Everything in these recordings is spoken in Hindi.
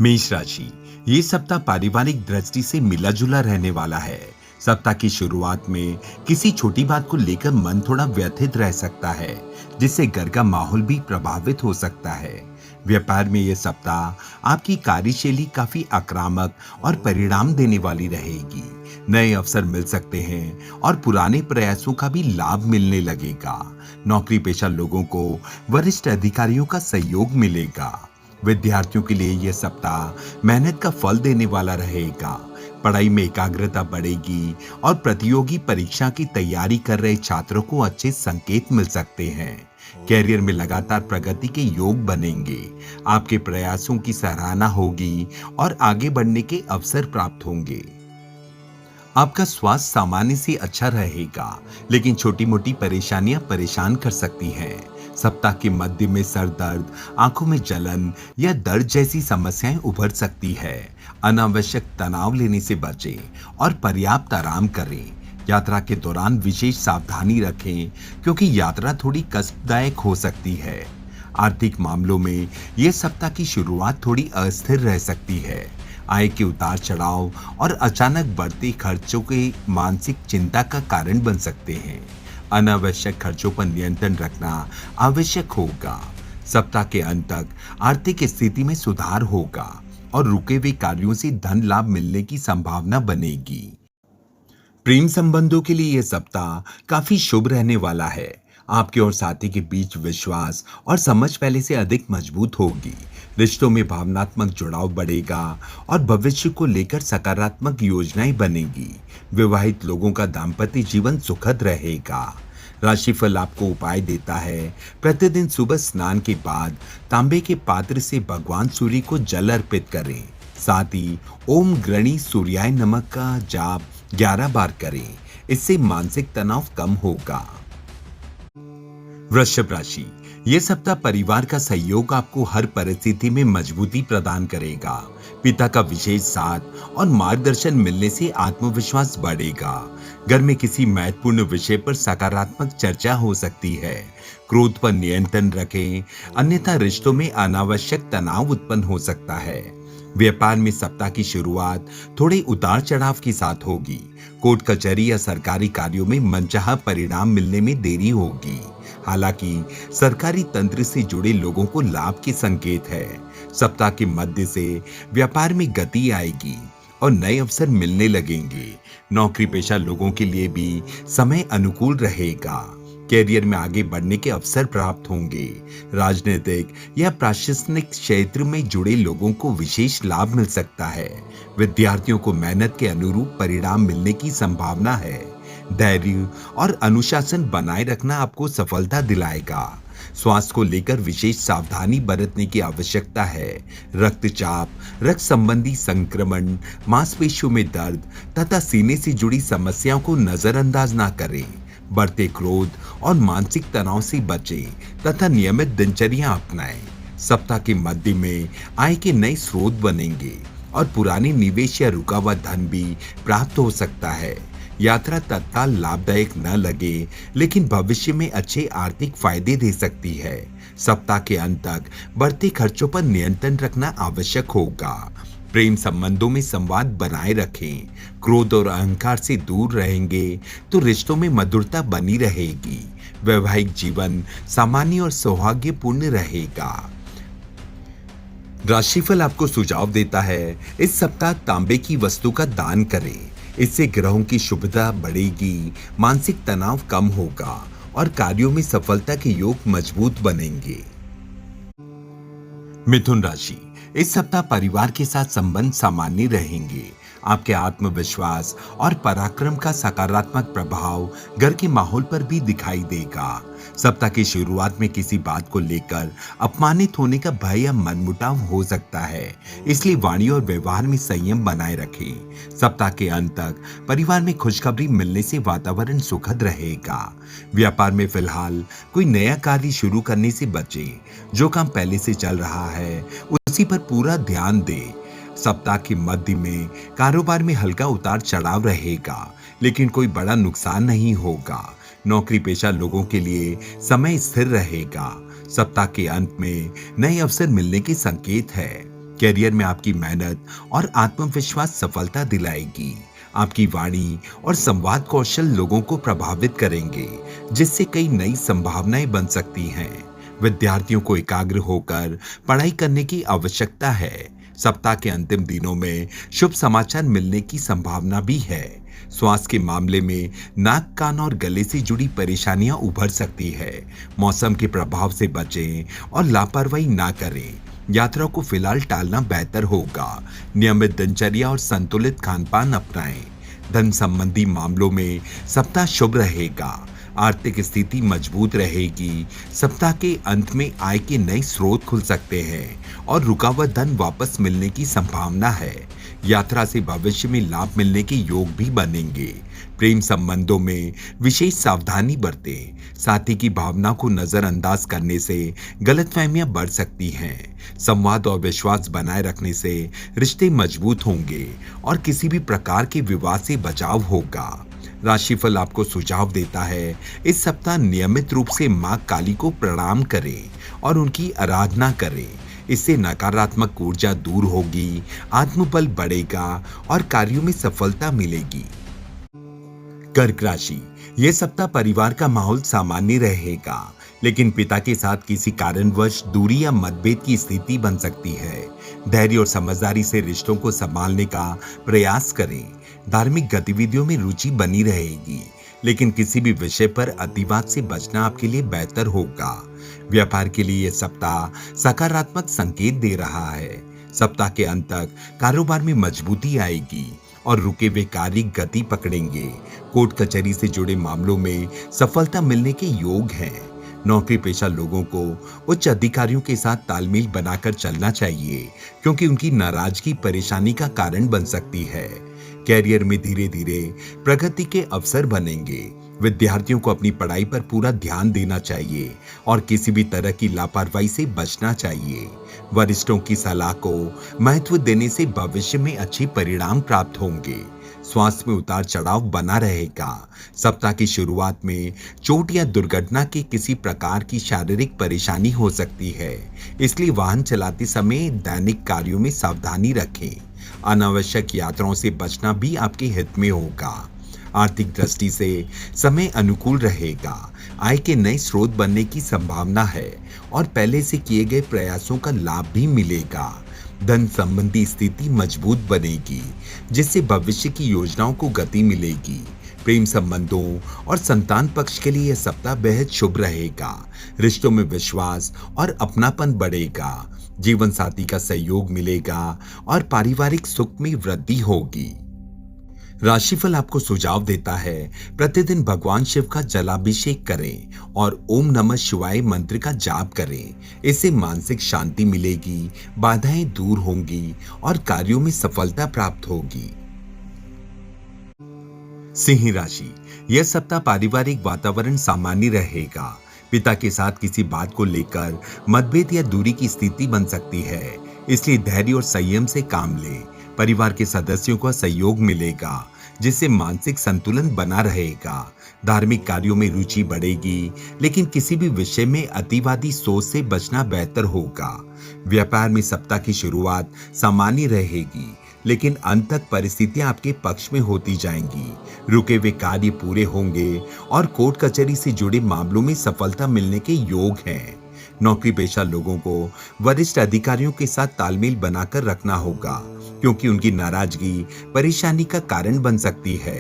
मेष राशि, ये सप्ताह पारिवारिक दृष्टि से मिला जुला रहने वाला है। सप्ताह की शुरुआत में किसी छोटी बात को लेकर मन थोड़ा व्यथित रह सकता है, जिससे घर का माहौल भी प्रभावित हो सकता है। व्यापार में ये सप्ताह आपकी कार्यशैली काफी आक्रामक और परिणाम देने वाली रहेगी। नए अवसर मिल सकते हैं और पुराने प्रयासों का भी लाभ मिलने लगेगा। नौकरी पेशा लोगों को वरिष्ठ अधिकारियों का सहयोग मिलेगा। विद्यार्थियों के लिए यह सप्ताह मेहनत का फल देने वाला रहेगा। पढ़ाई में एकाग्रता बढ़ेगी और प्रतियोगी परीक्षा की तैयारी कर रहे छात्रों को अच्छे संकेत मिल सकते हैं। कैरियर में लगातार प्रगति के योग बनेंगे। आपके प्रयासों की सराहना होगी और आगे बढ़ने के अवसर प्राप्त होंगे। आपका स्वास्थ्य सामान्य से अच्छा रहेगा, लेकिन छोटी मोटी परेशानियां परेशान कर सकती हैं। सप्ताह के मध्य में सर दर्द, आंखों में जलन या दर्द जैसी समस्याएं उभर सकती है। अनावश्यक तनाव लेने से बचें और पर्याप्त आराम करें। यात्रा के दौरान विशेष सावधानी रखें, क्योंकि यात्रा थोड़ी कष्टदायक हो सकती है। आर्थिक मामलों में यह सप्ताह की शुरुआत थोड़ी अस्थिर रह सकती है। आय के उतार चढ़ाव और अचानक बढ़ते खर्चों के मानसिक चिंता का कारण बन सकते हैं। अनावश्यक खर्चों पर नियंत्रण रखना आवश्यक होगा। सप्ताह के अंत तक आर्थिक स्थिति में सुधार होगा और रुके हुए कार्यों से धन लाभ मिलने की संभावना बनेगी। प्रेम संबंधों के लिए यह सप्ताह काफी शुभ रहने वाला है। आपके और साथी के बीच विश्वास और समझ पहले से अधिक मजबूत होगी। रिश्तों में भावनात्मक जुड़ाव बढ़ेगा और भविष्य को लेकर सकारात्मक योजनाएं बनेगी। विवाहित लोगों का दाम्पत्य जीवन सुखद रहेगा। राशिफल आपको उपाय देता है, प्रतिदिन सुबह स्नान के बाद तांबे के पात्र से भगवान सूर्य को जल अर्पित करें। साथ ही ओम गृणी सूर्याय नमः का जाप 11 बार करें। इससे मानसिक तनाव कम होगा। वृषभ राशि, यह सप्ताह परिवार का सहयोग आपको हर परिस्थिति में मजबूती प्रदान करेगा। पिता का विशेष साथ और मार्गदर्शन मिलने से आत्मविश्वास बढ़ेगा। घर में किसी महत्वपूर्ण विषय पर सकारात्मक चर्चा हो सकती है। क्रोध पर नियंत्रण रखें, अन्यथा रिश्तों में अनावश्यक तनाव उत्पन्न हो सकता है। व्यापार में सप्ताह की शुरुआत थोड़े उतार चढ़ाव के साथ होगी। कोर्ट कचहरी या सरकारी कार्यों में मनचाहा परिणाम मिलने में देरी होगी। हालांकि सरकारी तंत्र से जुड़े लोगों को लाभ के संकेत है। सप्ताह के मध्य से व्यापार में गति आएगी और नए अवसर मिलने लगेंगे। नौकरी पेशा लोगों के लिए भी समय अनुकूल रहेगा। कैरियर में आगे बढ़ने के अवसर प्राप्त होंगे। राजनीतिक या प्रशासनिक क्षेत्र में जुड़े लोगों को विशेष लाभ मिल सकता है। विद्यार्थियों को मेहनत के अनुरूप परिणाम मिलने की संभावना है। धैर्य और अनुशासन बनाए रखना आपको सफलता दिलाएगा। स्वास्थ्य को लेकर विशेष सावधानी बरतने की आवश्यकता है। रक्तचाप, रक्त संबंधी संक्रमण, मांसपेशियों में दर्द तथा सीने से जुड़ी समस्याओं को नजरअंदाज ना करें। बढ़ते क्रोध और मानसिक तनाव से बचें तथा नियमित दिनचर्या अपनाएं। सप्ताह के मध्य में आय के नए स्रोत बनेंगे और पुराने निवेश या रुका हुआ धन भी प्राप्त हो सकता है। यात्रा तत्काल लाभदायक न लगे, लेकिन भविष्य में अच्छे आर्थिक फायदे दे सकती है। सप्ताह के अंत तक बढ़ते खर्चों पर नियंत्रण रखना आवश्यक होगा। प्रेम संबंधों में संवाद बनाए रखें। क्रोध और अहंकार से दूर रहेंगे तो रिश्तों में मधुरता बनी रहेगी। वैवाहिक जीवन सामान्य और सौभाग्यपूर्ण रहेगा। राशिफल आपको सुझाव देता है, इस सप्ताह तांबे की वस्तु का दान करें। इससे ग्रहों की शुभता बढ़ेगी, मानसिक तनाव कम होगा और कार्यों में सफलता के योग मजबूत बनेंगे। मिथुन राशि, इस सप्ताह परिवार के साथ संबंध सामान्य रहेंगे। आपके आत्मविश्वास और पराक्रम का सकारात्मक प्रभाव घर के माहौल पर भी दिखाई देगा। सप्ताह की शुरुआत में किसी बात को लेकर अपमानित होने का भय या मनमुटाव हो सकता है, इसलिए वाणी और व्यवहार में संयम बनाए रखें। सप्ताह के अंत तक परिवार में खुशखबरी मिलने से वातावरण सुखद रहेगा। व्यापार में फिलहाल कोई नया कार्य शुरू करने से बचें। जो काम पहले से चल रहा है उसी पर पूरा ध्यान दें। सप्ताह के मध्य में कारोबार में हल्का उतार चढ़ाव रहेगा, लेकिन कोई बड़ा नुकसान नहीं होगा। नौकरी पेशा लोगों के लिए समय स्थिर रहेगा। सप्ताह के अंत में नए अवसर मिलने के संकेत है। कैरियर में आपकी मेहनत और आत्मविश्वास सफलता दिलाएगी। आपकी वाणी और संवाद कौशल लोगों को प्रभावित करेंगे, जिससे कई नई संभावनाएं बन सकती हैं। विद्यार्थियों को एकाग्र होकर पढ़ाई करने की आवश्यकता है। सप्ताह के अंतिम दिनों में शुभ समाचार मिलने की संभावना भी है। स्वास्थ्य के मामले में नाक, कान और गले से जुड़ी परेशानियां उभर सकती है। मौसम के प्रभाव से बचें और लापरवाही ना करें। यात्रा को फिलहाल टालना बेहतर होगा। नियमित दिनचर्या और संतुलित खानपान अपनाएं। धन संबंधी मामलों में सप्ताह शुभ रहेगा। आर्थिक स्थिति मजबूत रहेगी। सप्ताह के अंत में आय के नए स्रोत खुल सकते हैं और रुका हुआ धन वापस मिलने की संभावना है। यात्रा से भविष्य में लाभ मिलने के योग भी बनेंगे। प्रेम संबंधों में विशेष सावधानी बरतें। साथी की भावना को नजरअंदाज करने से गलतफहमियां बढ़ सकती हैं। संवाद और विश्वास बनाए रखने से रिश्ते मजबूत होंगे और किसी भी प्रकार के विवाद से बचाव होगा। राशिफल आपको सुझाव देता है, इस सप्ताह नियमित रूप से मां काली को प्रणाम करें और उनकी आराधना करें। इससे नकारात्मक ऊर्जा दूर होगी, आत्मबल बढ़ेगा और कार्यों में सफलता मिलेगी। कर्क राशि, यह सप्ताह परिवार का माहौल सामान्य रहेगा, लेकिन पिता के साथ किसी कारणवश दूरी या मतभेद की स्थिति बन सकती है। धैर्य और समझदारी से रिश्तों को संभालने का प्रयास करें। धार्मिक गतिविधियों में रुचि बनी रहेगी, लेकिन किसी भी विषय पर अतिवाद से बचना आपके लिए बेहतर होगा। व्यापार के लिए यह सप्ताह सकारात्मक संकेत दे रहा है। सप्ताह के अंत तक कारोबार में मजबूती आएगी और रुके हुए कार्य गति पकड़ेंगे। कोर्ट कचहरी से जुड़े मामलों में सफलता मिलने के योग हैं। नौकरी पेशा लोगों को उच्च अधिकारियों के साथ तालमेल बनाकर चलना चाहिए, क्योंकि उनकी नाराजगी परेशानी का कारण बन सकती है। कैरियर में धीरे धीरे प्रगति के अवसर बनेंगे। विद्यार्थियों को अपनी पढ़ाई पर पूरा ध्यान देना चाहिए और किसी भी तरह की लापरवाही से बचना चाहिए। वरिष्ठों की सलाह को महत्व देने से भविष्य में अच्छे परिणाम प्राप्त होंगे। स्वास्थ्य में उतार चढ़ाव बना रहेगा। सप्ताह की शुरुआत में चोट या दुर्घटना के किसी प्रकार की शारीरिक परेशानी हो सकती है, इसलिए वाहन चलाते समय दैनिक कार्यों में सावधानी रखें। अनावश्यक यात्राओं से बचना भी आपके हित में होगा। आर्थिक दृष्टि से समय अनुकूल रहेगा। आय के नए स्रोत बनने की संभावना है और पहले से किए गए प्रयासों का लाभ भी मिलेगा। धन संबंधी स्थिति मजबूत बनेगी, जिससे भविष्य की योजनाओं को गति मिलेगी। प्रेम संबंधों और संतान पक्ष के लिए यह सप्ताह बेहद शुभ रहेगा। रिश्तों में विश्वास और अपनापन बढ़ेगा। जीवन साथी का सहयोग मिलेगा और पारिवारिक सुख में वृद्धि होगी। राशिफल आपको सुझाव देता है, प्रतिदिन भगवान शिव का जलाभिषेक करें और ओम नमः शिवाय मंत्र का जाप करें। इससे मानसिक शांति मिलेगी, बाधाएं दूर होंगी और कार्यों में सफलता प्राप्त होगी। सिंह राशि, यह सप्ताह पारिवारिक वातावरण सामान्य रहेगा। पिता के साथ किसी बात को लेकर मतभेद या दूरी की स्थिति बन सकती है, इसलिए धैर्य और संयम से काम लें। परिवार के सदस्यों का सहयोग मिलेगा, जिससे मानसिक संतुलन बना रहेगा। धार्मिक कार्यों में रुचि बढ़ेगी, लेकिन किसी भी विषय में अतिवादी सोच से बचना बेहतर होगा। व्यापार में सप्ताह की शुरुआत सामान्य रहेगी, लेकिन अंत तक परिस्थितियां आपके पक्ष में होती जाएंगी। रुके हुए कार्य पूरे होंगे और कोर्ट कचहरी से जुड़े मामलों में सफलता मिलने के योग हैं। नौकरी पेशा लोगों को वरिष्ठ अधिकारियों के साथ तालमेल बनाकर रखना होगा, क्योंकि उनकी नाराजगी परेशानी का कारण बन सकती है।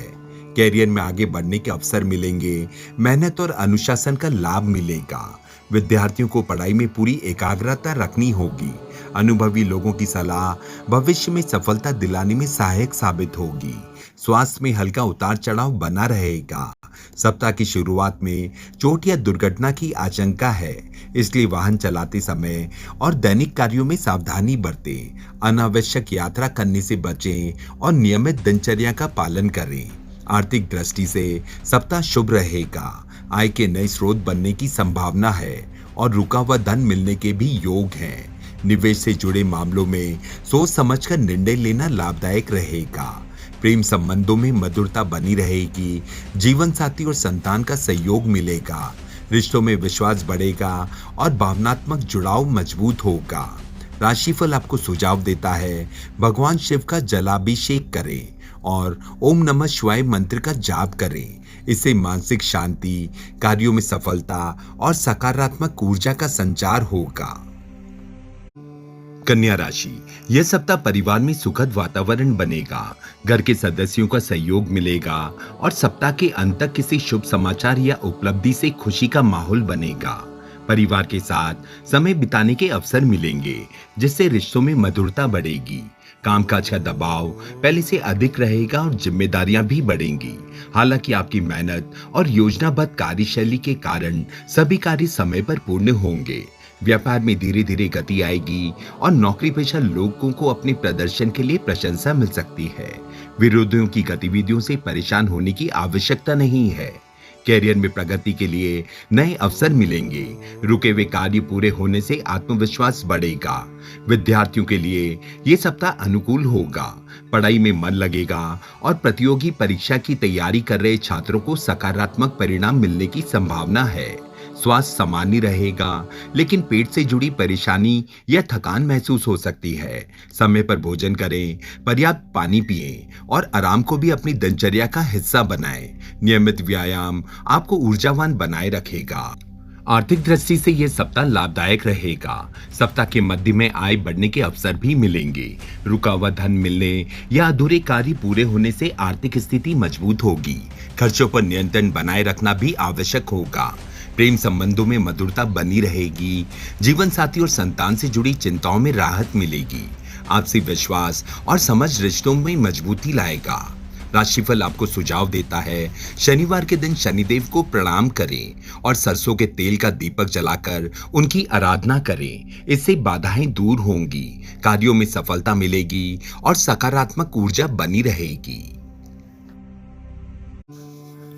कैरियर में आगे बढ़ने के अवसर मिलेंगे। मेहनत और अनुशासन का लाभ मिलेगा। विद्यार्थियों को पढ़ाई में पूरी एकाग्रता रखनी होगी। अनुभवी लोगों की सलाह भविष्य में सफलता दिलाने में सहायक साबित होगी। स्वास्थ्य में हल्का उतार चढ़ाव बना रहेगा। सप्ताह की शुरुआत में चोट या दुर्घटना की आशंका है, इसलिए वाहन चलाते समय और दैनिक कार्यों में सावधानी बरतें। अनावश्यक यात्रा करने से बचें और नियमित दिनचर्या का पालन करें। आर्थिक दृष्टि से सप्ताह शुभ रहेगा। आय के नए स्रोत बनने की संभावना है और रुका हुआ धन मिलने के भी योग हैं। निवेश से जुड़े मामलों में सोच समझकर निर्णय लेना लाभदायक रहेगा। प्रेम संबंधों में मधुरता बनी रहेगी। जीवन साथी और संतान का सहयोग मिलेगा। रिश्तों में विश्वास बढ़ेगा और भावनात्मक जुड़ाव मजबूत होगा। राशिफल आपको सुझाव देता है भगवान शिव का जलाभिषेक करें और ओम नमः शिवाय मंत्र का जाप करें। इससे मानसिक शांति, कार्यों में सफलता और सकारात्मक ऊर्जा का संचार होगा। कन्या राशि, यह सप्ताह परिवार में सुखद वातावरण बनेगा, घर के सदस्यों का सहयोग मिलेगा और सप्ताह के अंत तक किसी शुभ समाचार या उपलब्धि से खुशी का माहौल बनेगा। परिवार के साथ समय बिताने के अवसर मिलेंगे, जिससे रिश्तों में मधुरता बढ़ेगी। कामकाज का दबाव पहले से अधिक रहेगा और जिम्मेदारियां भी बढ़ेंगी। हालांकि आपकी मेहनत और योजनाबद्ध कार्यशैली के कारण सभी कार्य समय पर पूर्ण होंगे। व्यापार में धीरे धीरे गति आएगी और नौकरी पेशा लोगों को अपने प्रदर्शन के लिए प्रशंसा मिल सकती है। विरोधियों की गतिविधियों से परेशान होने की आवश्यकता नहीं है। कैरियर में प्रगति के लिए नए अवसर मिलेंगे। रुके हुए कार्य पूरे होने से आत्मविश्वास बढ़ेगा। विद्यार्थियों के लिए ये सप्ताह अनुकूल होगा। पढ़ाई में मन लगेगा और प्रतियोगी परीक्षा की तैयारी कर रहे छात्रों को सकारात्मक परिणाम मिलने की संभावना है। स्वास्थ्य सामान्य रहेगा, लेकिन पेट से जुड़ी परेशानी या थकान महसूस हो सकती है। समय पर भोजन करें, पर्याप्त पानी पिएं और आराम को भी अपनी दिनचर्या का हिस्सा बनाएं। नियमित व्यायाम आपको ऊर्जावान बनाए रखेगा। आर्थिक दृष्टि से यह सप्ताह लाभदायक रहेगा। सप्ताह के मध्य में आय बढ़ने के अवसर भी मिलेंगे। रुका हुआ धन मिलने या अधूरे कार्य पूरे होने से आर्थिक स्थिति मजबूत होगी। खर्चों पर नियंत्रण बनाए रखना भी आवश्यक होगा। प्रेम संबंधों में मधुरता बनी रहेगी। जीवन साथी और संतान से जुड़ी चिंताओं में राहत मिलेगी। आपसी विश्वास और समझ रिश्तों में मजबूती लाएगा। राशिफल आपको सुझाव देता है शनिवार के दिन शनिदेव को प्रणाम करें और सरसों के तेल का दीपक जलाकर उनकी आराधना करें। इससे बाधाएं दूर होंगी, कार्यों में सफलता मिलेगी और सकारात्मक ऊर्जा बनी रहेगी।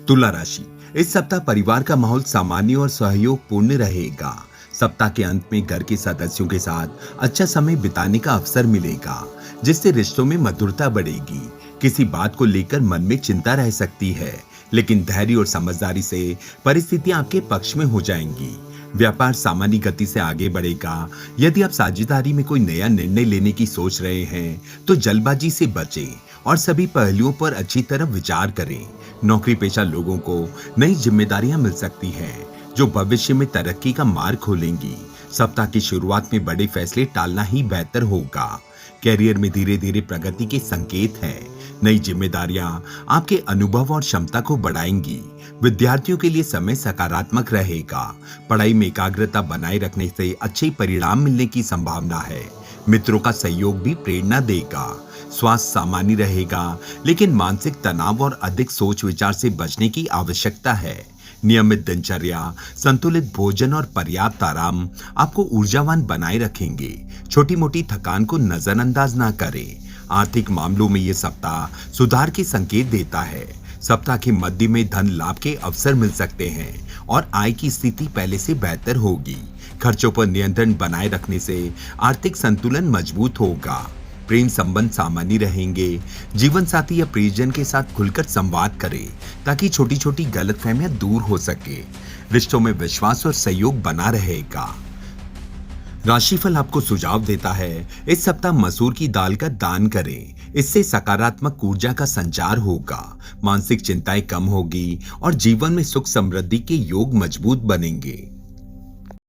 तुला राशि, इस सप्ताह परिवार का माहौल सामान्य और सहयोग पूर्ण रहेगा। सप्ताह के अंत में घर के सदस्यों के साथ अच्छा समय बिताने का अवसर मिलेगा, जिससे रिश्तों में मधुरता बढ़ेगी। किसी बात को लेकर मन में चिंता रह सकती है, लेकिन धैर्य और समझदारी से परिस्थितियां आपके पक्ष में हो जाएंगी। व्यापार सामान्य गति से आगे बढ़ेगा। यदि आप साझेदारी में कोई नया निर्णय लेने की सोच रहे हैं, तो जल्दबाजी से बचें और सभी पहलुओं पर अच्छी तरह विचार करें। नौकरी पेशा लोगों को नई जिम्मेदारियां मिल सकती हैं, जो भविष्य में तरक्की का मार्ग खोलेंगी। सप्ताह की शुरुआत में बड़े फैसले टालना ही बेहतर होगा। कैरियर में धीरे धीरे प्रगति के संकेत हैं। नई जिम्मेदारियां आपके अनुभव और क्षमता को बढ़ाएंगी। विद्यार्थियों के लिए समय सकारात्मक रहेगा। पढ़ाई में एकाग्रता बनाए रखने से अच्छे परिणाम मिलने की संभावना है। मित्रों का सहयोग भी प्रेरणा देगा। स्वास्थ्य सामान्य रहेगा, लेकिन मानसिक तनाव और अधिक सोच विचार से बचने की आवश्यकता है। नियमित दिनचर्या, संतुलित भोजन और पर्याप्त आराम आपको ऊर्जावान बनाए रखेंगे। छोटी मोटी थकान को नजरअंदाज ना करें। आर्थिक मामलों में ये सप्ताह सुधार के संकेत देता है। सप्ताह के मध्य में धन लाभ के अवसर मिल सकते हैं और आय की स्थिति पहले से बेहतर होगी। खर्चों पर नियंत्रण बनाए रखने से आर्थिक संतुलन मजबूत होगा। प्रेम संबंध सामान्य रहेंगे। जीवन साथी या प्रियजन के साथ खुलकर संवाद करें, ताकि छोटी छोटी गलतफहमियां दूर हो सके। रिश्तों में विश्वास और सहयोग बना रहेगा। राशिफल आपको सुझाव देता है इस सप्ताह मसूर की दाल का दान करें। इससे सकारात्मक ऊर्जा का संचार होगा। मानसिक चिंताएं कम होगी और जीवन में सुख समृद्धि के योग मजबूत बनेंगे।